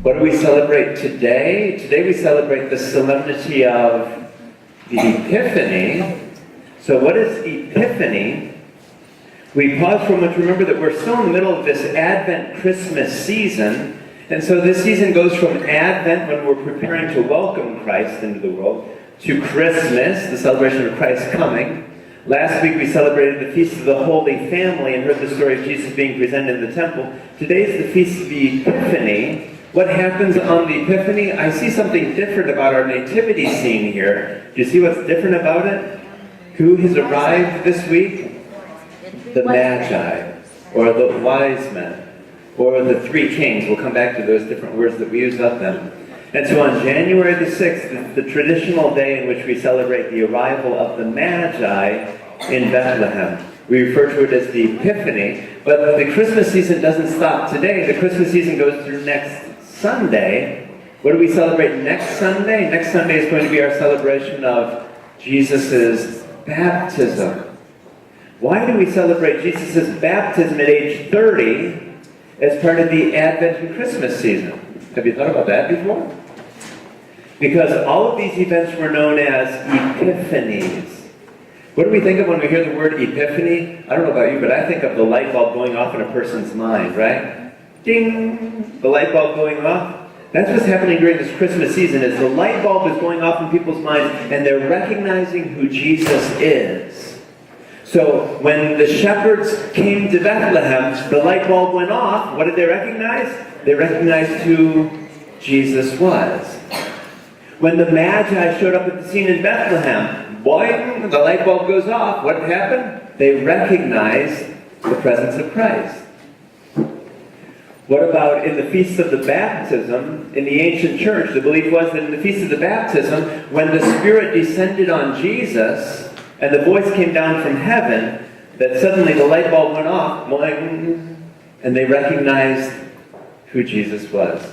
What do we celebrate today? Today we celebrate the solemnity of the Epiphany. So what is Epiphany? We pause for a moment to remember that we're still in the middle of this Advent Christmas season. And so this season goes from Advent, when we're preparing to welcome Christ into the world, to Christmas, the celebration of Christ's coming. Last week we celebrated the Feast of the Holy Family and heard the story of Jesus being presented in the temple. Today is the Feast of the Epiphany. What happens on the Epiphany? I see something different about our nativity scene here. Do you see what's different about it? Who has arrived this week? The Magi, or the wise men, or the three kings. We'll come back to those different words that we use of them. And so on January the 6th, the traditional day in which we celebrate the arrival of the Magi in Bethlehem. We refer to it as the Epiphany, but the Christmas season doesn't stop today. The Christmas season goes through next Sunday. What do we celebrate next Sunday? Next Sunday is going to be our celebration of Jesus' baptism. Why do we celebrate Jesus' baptism at age 30 as part of the Advent and Christmas season? Have you thought about that before? Because all of these events were known as epiphanies. What do we think of when we hear the word epiphany? I don't know about you, but I think of the light bulb going off in a person's mind, right? Ding! The light bulb going off. That's what's happening during this Christmas season, is the light bulb is going off in people's minds, and they're recognizing who Jesus is. So when the shepherds came to Bethlehem, the light bulb went off. What did they recognize? They recognized who Jesus was. When the Magi showed up at the scene in Bethlehem, boing, the light bulb goes off. What happened? They recognized the presence of Christ. What about in the Feast of the Baptism? In the ancient church, the belief was that in the Feast of the Baptism, when the Spirit descended on Jesus, and the voice came down from heaven, that suddenly the light bulb went off, and they recognized who Jesus was.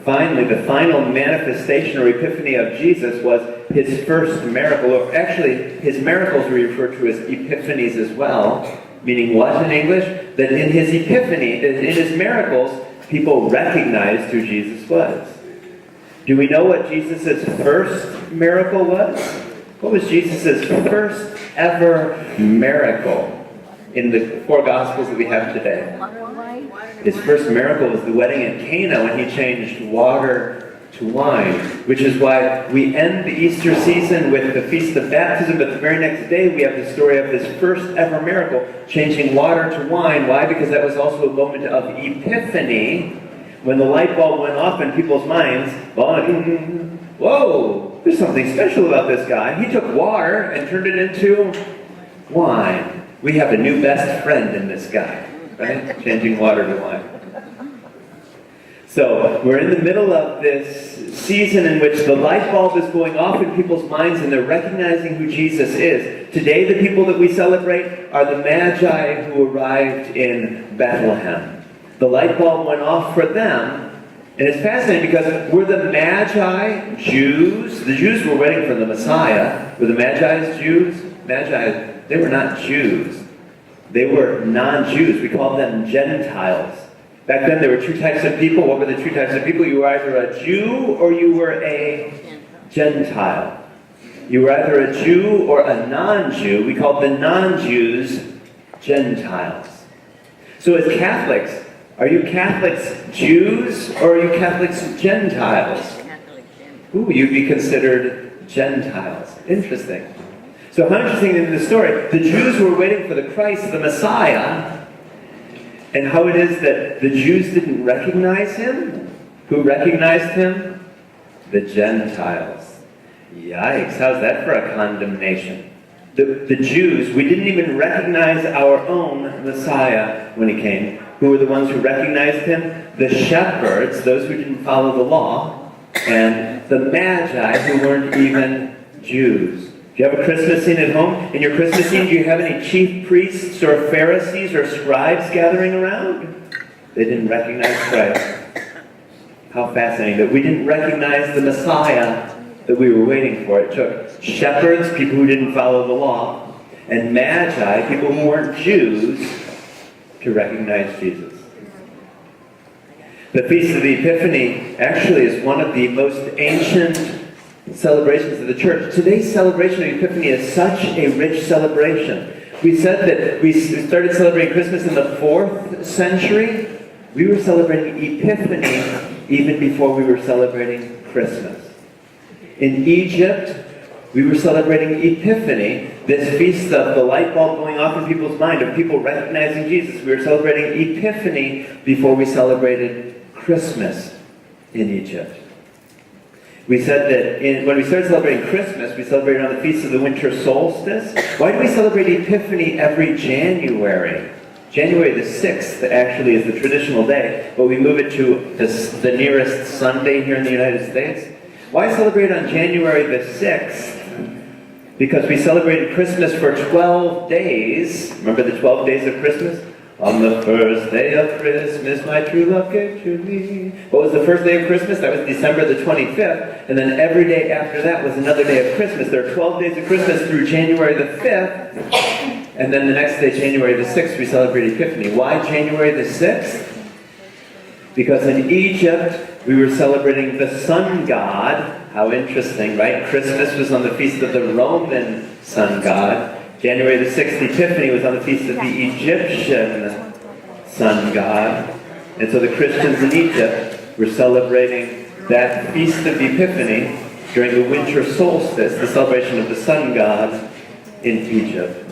Finally, the final manifestation or epiphany of Jesus was his first miracle, or actually, his miracles we refer to as epiphanies as well, meaning what in English? That in his epiphany, in his miracles, people recognized who Jesus was. Do we know what Jesus' first miracle was? What was Jesus' first ever miracle in the four Gospels that we have today? His first miracle was the wedding at Cana when he changed water to wine, which is why we end the Easter season with the Feast of Baptism, but the very next day we have the story of his first ever miracle, changing water to wine. Why? Because that was also a moment of epiphany, when the light bulb went off in people's minds. Whoa, there's something special about this guy. He took water and turned it into wine. We have a new best friend in this guy, right? Changing water to wine. So, we're in the middle of this season in which the light bulb is going off in people's minds and they're recognizing who Jesus is. Today, the people that we celebrate are the Magi who arrived in Bethlehem. The light bulb went off for them. And it's fascinating because were the Magi Jews? The Jews were waiting for the Messiah. Were the Magi's Jews? Magi, they were not Jews. They were non-Jews. We called them Gentiles. Back then there were two types of people. What were the two types of people? You were either a Jew or you were a Gentile. You were either a Jew or a non-Jew. We called the non-Jews Gentiles. So as Catholics, are you Catholics Jews or are you Catholics Gentiles? Ooh, you'd be considered Gentiles. Interesting. So how interesting in the story, the Jews were waiting for the Christ, the Messiah, and how it is that the Jews didn't recognize him. Who recognized him? The Gentiles. Yikes, how's that for a condemnation? The Jews, we didn't even recognize our own Messiah when he came. Who were the ones who recognized him? The shepherds, those who didn't follow the law, and the Magi, who weren't even Jews. Do you have a Christmas scene at home? In your Christmas scene, do you have any chief priests or Pharisees or scribes gathering around? They didn't recognize Christ. How fascinating that we didn't recognize the Messiah that we were waiting for. It took shepherds, people who didn't follow the law, and Magi, people who weren't Jews, to recognize Jesus. The Feast of the Epiphany actually is one of the most ancient celebrations of the church. Today's celebration of Epiphany is such a rich celebration. We said that we started celebrating Christmas in the 4th century. We were celebrating Epiphany even before we were celebrating Christmas. In Egypt, we were celebrating Epiphany, this feast of the light bulb going off in people's mind, of people recognizing Jesus. We were celebrating Epiphany before we celebrated Christmas in Egypt. We said that when we started celebrating Christmas, we celebrated on the Feast of the Winter Solstice. Why do we celebrate Epiphany every January? January the 6th actually is the traditional day, but we move it to the nearest Sunday here in the United States. Why celebrate on January the 6th? Because we celebrated Christmas for 12 days. Remember the 12 days of Christmas? On the first day of Christmas, my true love gave to me. What was the first day of Christmas? That was December the 25th. And then every day after that was another day of Christmas. There are 12 days of Christmas through January the 5th. And then the next day, January the 6th, we celebrate Epiphany. Why January the 6th? Because in Egypt, we were celebrating the sun god. How interesting, right? Christmas was on the feast of the Roman sun god. January the 6th, Epiphany, was on the feast of the Egyptian sun god. And so the Christians in Egypt were celebrating that feast of Epiphany during the winter solstice, the celebration of the sun god in Egypt.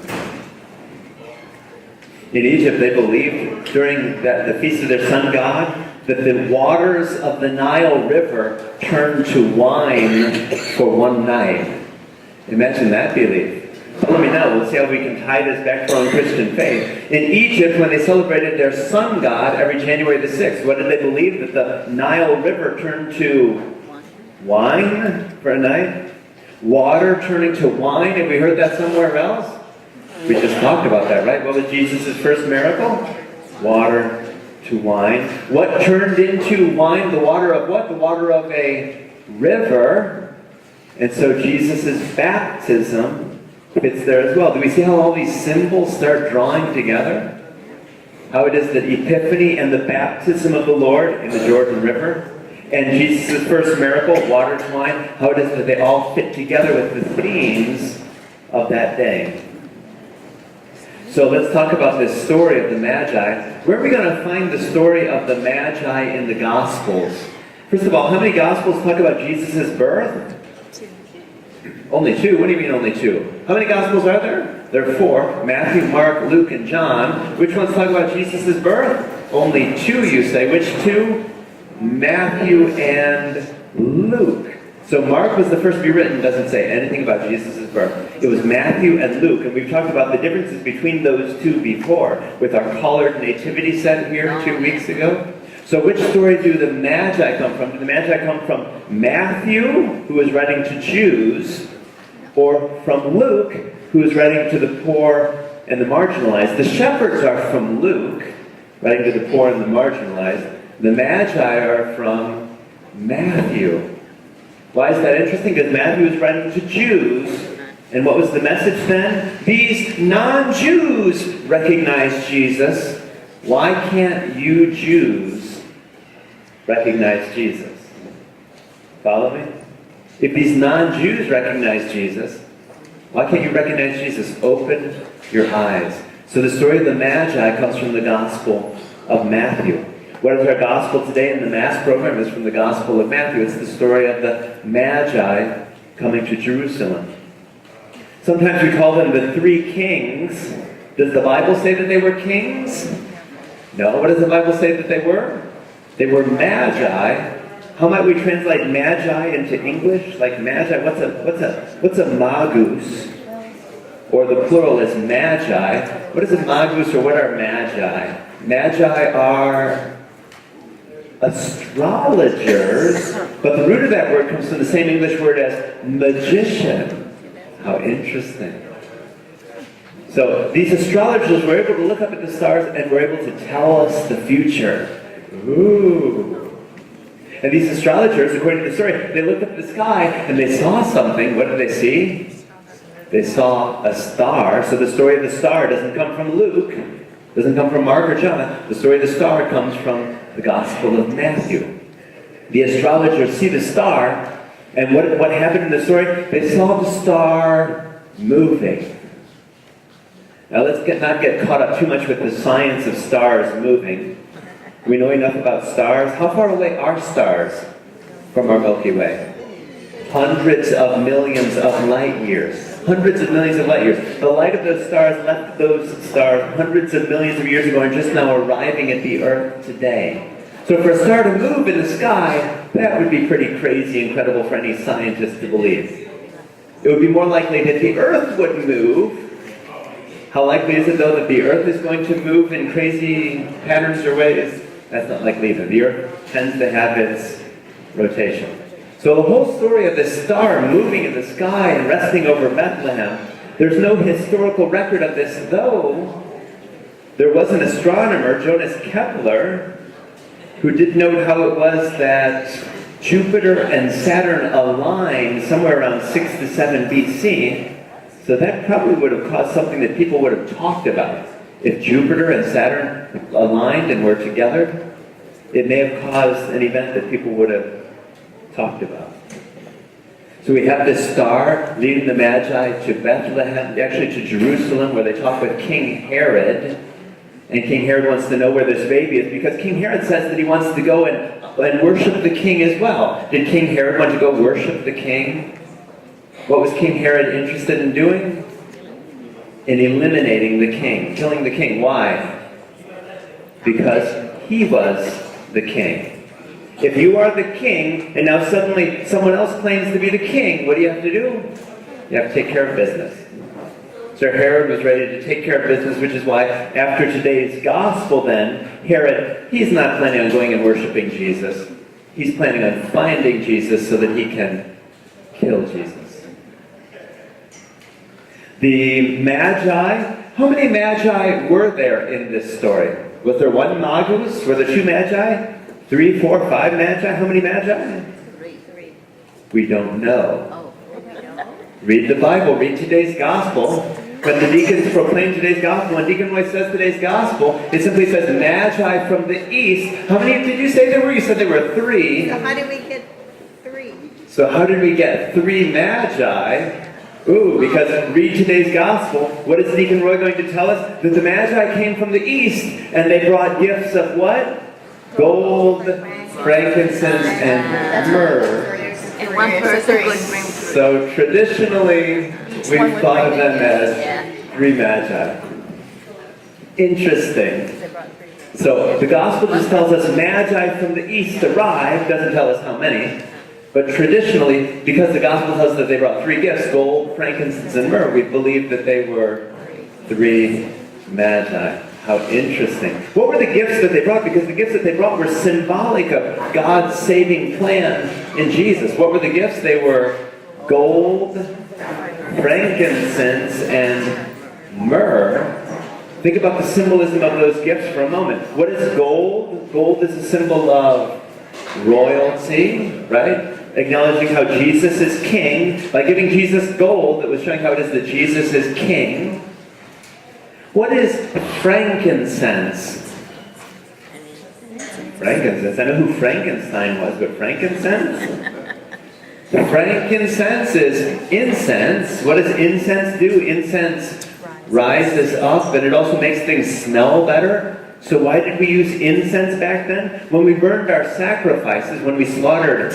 In Egypt, they believed during the feast of their sun god that the waters of the Nile River turned to wine for one night. Imagine that belief. Let me know. We'll see how we can tie this back to our own Christian faith. In Egypt, when they celebrated their sun god every January the 6th, what did they believe? That the Nile River turned to wine for a night? Water turning to wine? Have we heard that somewhere else? We just talked about that, right? What was Jesus' first miracle? Water to wine. What turned into wine? The water of what? The water of a river. And so Jesus' baptism fits there as well. Do we see how all these symbols start drawing together? How it is that Epiphany and the baptism of the Lord in the Jordan River, and Jesus' first miracle, water to wine, how it is that they all fit together with the themes of that day. So let's talk about this story of the Magi. Where are we going to find the story of the Magi in the Gospels? First of all, how many Gospels talk about Jesus' birth? Only 2? What do you mean only 2? How many Gospels are there? There are 4. Matthew, Mark, Luke, and John. Which ones talk about Jesus' birth? Only 2, you say. Which 2? Matthew and Luke. So Mark was the first to be written, doesn't say anything about Jesus' birth. It was Matthew and Luke, and we've talked about the differences between those 2 before, with our collared nativity set here 2 weeks ago. So which story do the Magi come from? Do the Magi come from Matthew, who is writing to Jews, or from Luke, who is writing to the poor and the marginalized? The shepherds are from Luke, writing to the poor and the marginalized. The Magi are from Matthew. Why is that interesting? Because Matthew is writing to Jews. And what was the message then? These non-Jews recognize Jesus. Why can't you Jews recognize Jesus? Follow me? If these non-Jews recognize Jesus, why can't you recognize Jesus? Open your eyes. So the story of the Magi comes from the Gospel of Matthew. What is our gospel today in the Mass program? Is from the Gospel of Matthew. It's the story of the Magi coming to Jerusalem. Sometimes we call them the 3 kings. Does the Bible say that they were kings? No. What does the Bible say that they were? They were magi. How might we translate magi into English? Like magi, what's a magus? Or the plural is magi. What is a magus, or what are magi? Magi are astrologers, but the root of that word comes from the same English word as magician. How interesting. So these astrologers were able to look up at the stars and were able to tell us the future. Ooh. And these astrologers, according to the story, they looked up at the sky and they saw something. What did they see? They saw a star. So the story of the star doesn't come from Luke, doesn't come from Mark or John. The story of the star comes from the Gospel of Matthew. The astrologers see the star, and what happened in the story? They saw the star moving. Now let's not get caught up too much with the science of stars moving. We know enough about stars. How far away are stars from our Milky Way? Hundreds of millions of light years. Hundreds of millions of light years. The light of those stars left those stars hundreds of millions of years ago and just now arriving at the Earth today. So for a star to move in the sky, that would be pretty crazy, incredible for any scientist to believe. It would be more likely that the Earth would move. How likely is it, though, that the Earth is going to move in crazy patterns or ways? That's not likely either. The Earth tends to have its rotation. So the whole story of this star moving in the sky and resting over Bethlehem, there's no historical record of this, though there was an astronomer, Johannes Kepler, who did note how it was that Jupiter and Saturn aligned somewhere around 6 to 7 BC. So that probably would have caused something that people would have talked about. If Jupiter and Saturn aligned and were together, it may have caused an event that people would have talked about. So we have this star leading the Magi to Bethlehem, actually to Jerusalem, where they talk with King Herod. And King Herod wants to know where this baby is, because King Herod says that he wants to go and worship the king as well. Did King Herod want to go worship the king? What was King Herod interested in doing? In eliminating the king, killing the king. Why? Because he was the king. If you are the king, and now suddenly someone else claims to be the king, what do you have to do? You have to take care of business. So Herod was ready to take care of business, which is why after today's gospel then, Herod, he's not planning on going and worshiping Jesus. He's planning on finding Jesus so that he can kill Jesus. The Magi, how many Magi were there in this story? Was there one Magus? Were there two Magi? 3, 4, 5 Magi? How many Magi? Three. We don't know. Oh, we don't. Read the Bible, read today's gospel. When the deacons proclaim today's gospel, when Deacon Roy says today's gospel, it simply says Magi from the east. How many did you say there were? You said there were 3. So how did we get 3? So how did we get 3 Magi? Ooh, because read today's gospel. What is Deacon Roy going to tell us? That the Magi came from the east, and they brought gifts of what? Gold, frankincense, and myrrh. And one person could bring 3. So traditionally, we've thought of them as 3 Magi. Interesting. They brought 3. So the gospel just tells us Magi from the east arrived, doesn't tell us how many. But traditionally, because the gospel tells us that they brought 3 gifts, gold, frankincense, and myrrh, we believe that they were 3 Magi. How interesting. What were the gifts that they brought? Because the gifts that they brought were symbolic of God's saving plan in Jesus. What were the gifts? They were gold, frankincense, and myrrh. Think about the symbolism of those gifts for a moment. What is gold? Gold is a symbol of royalty, right? Acknowledging how Jesus is king. By giving Jesus gold, it was showing how it is that Jesus is king. What is frankincense? Frankincense. I know who Frankenstein was, but frankincense? Frankincense is incense. What does incense do? Incense rises up, and it also makes things smell better. So why did we use incense back then? When we burned our sacrifices, when we slaughtered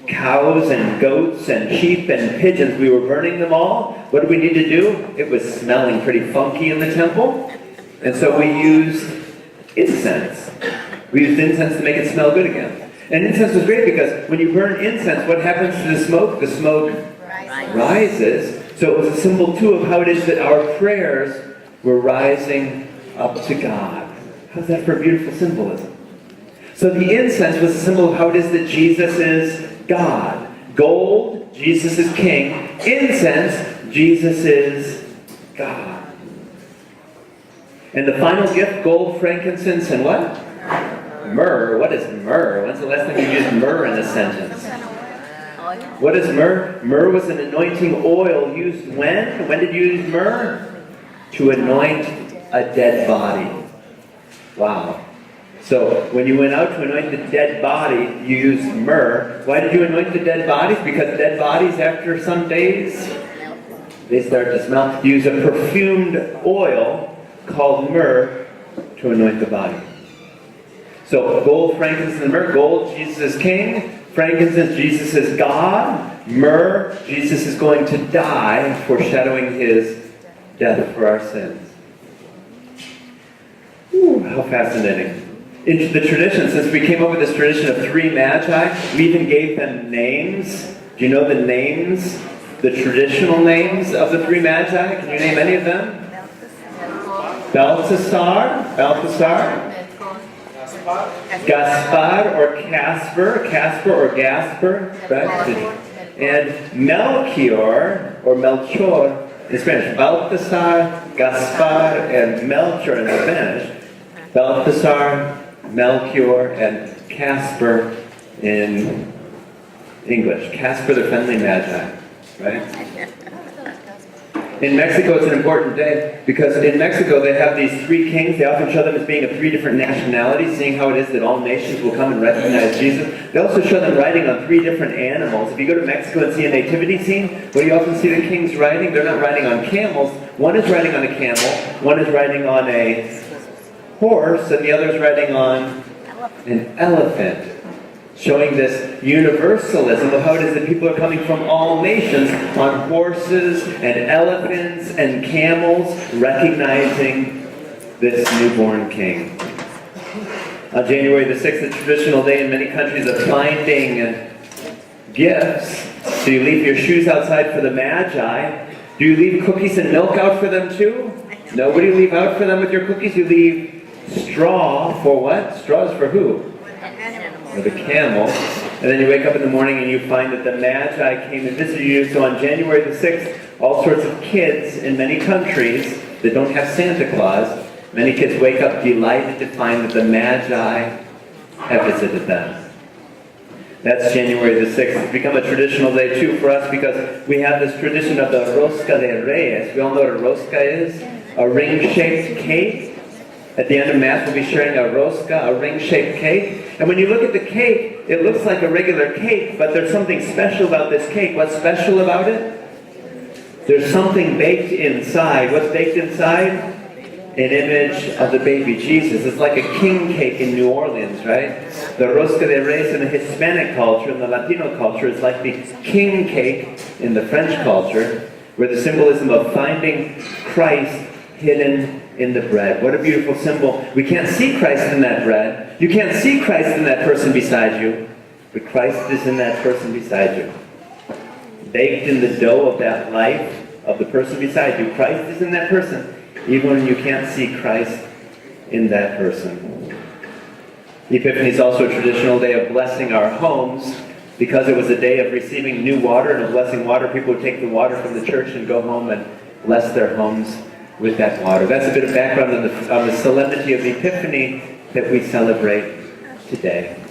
cows and goats and sheep and pigeons, we were burning them all. What did we need to do? It was smelling pretty funky in the temple. And so we used incense. We used incense to make it smell good again. And incense was great because when you burn incense, what happens to the smoke? The smoke rises. So it was a symbol, too, of how it is that our prayers were rising up to God. How's that for beautiful symbolism? So the incense was a symbol of how it is that Jesus is God. Gold, Jesus is king. Incense, Jesus is God. And the final gift, gold, frankincense, and what? Myrrh. What is myrrh? When's the last time you used myrrh in a sentence? What is myrrh? Myrrh was an anointing oil used when? When did you use myrrh? To anoint a dead body. Wow. So when you went out to anoint the dead body, you used myrrh. Why did you anoint the dead bodies? Because dead bodies, after some days, they start to smell. You use a perfumed oil called myrrh to anoint the body. So gold, frankincense, and myrrh. Gold, Jesus is king. Frankincense, Jesus is God. Myrrh, Jesus is going to die, foreshadowing his death for our sins. Ooh, how fascinating. Into the tradition, since we came up with this tradition of three magi, we even gave them names. Do you know the names, the traditional names of the three magi? Can you name any of them? Balthasar, Gaspar or Gasper, right? And Melchior or Melchor in Spanish. Balthasar, Gaspar, and Melchor in Spanish. Balthasar, Melchior, and Casper in English. Casper the friendly magi, right? In Mexico, it's an important day because in Mexico they have these three kings. They often show them as being of three different nationalities, seeing how it is that all nations will come and recognize Jesus. They also show them riding on three different animals. If you go to Mexico and see a nativity scene, what do you often see the kings riding? They're not riding on camels. One is riding on a camel, one is riding on a horse, and the other is riding on an elephant. Showing this universalism of how it is that people are coming from all nations on horses and elephants and camels, recognizing this newborn king. On January the 6th, the traditional day in many countries of finding gifts. So you leave your shoes outside for the Magi. Do you leave cookies and milk out for them too? No, what do you leave out for them with your cookies? You leave straw for what? Straw is for who? Or the camel. And then you wake up in the morning and you find that the Magi came and visited you. So on January the 6th, all sorts of kids in many countries that don't have Santa Claus, many kids wake up delighted to find that the Magi have visited them. That's January the 6th. It's become a traditional day too for us because we have this tradition of the Rosca de Reyes. We all know what a rosca is? A ring-shaped cake. At the end of Mass, we'll be sharing a rosca, a ring-shaped cake. And when you look at the cake, it looks like a regular cake, but there's something special about this cake. What's special about it? There's something baked inside. What's baked inside? An image of the baby Jesus. It's like a king cake in New Orleans, right? The Rosca de Reyes in the Hispanic culture, in the Latino culture, is like the king cake in the French culture, where the symbolism of finding Christ hidden in the bread. What a beautiful symbol. We can't see Christ in that bread. You can't see Christ in that person beside you, but Christ is in that person beside you. Baked in the dough of that life of the person beside you, Christ is in that person, even when you can't see Christ in that person. Epiphany is also a traditional day of blessing our homes. Because it was a day of receiving new water and of blessing water, people would take the water from the church and go home and bless their homes with that water. That's a bit of background on the solemnity of the Epiphany that we celebrate today.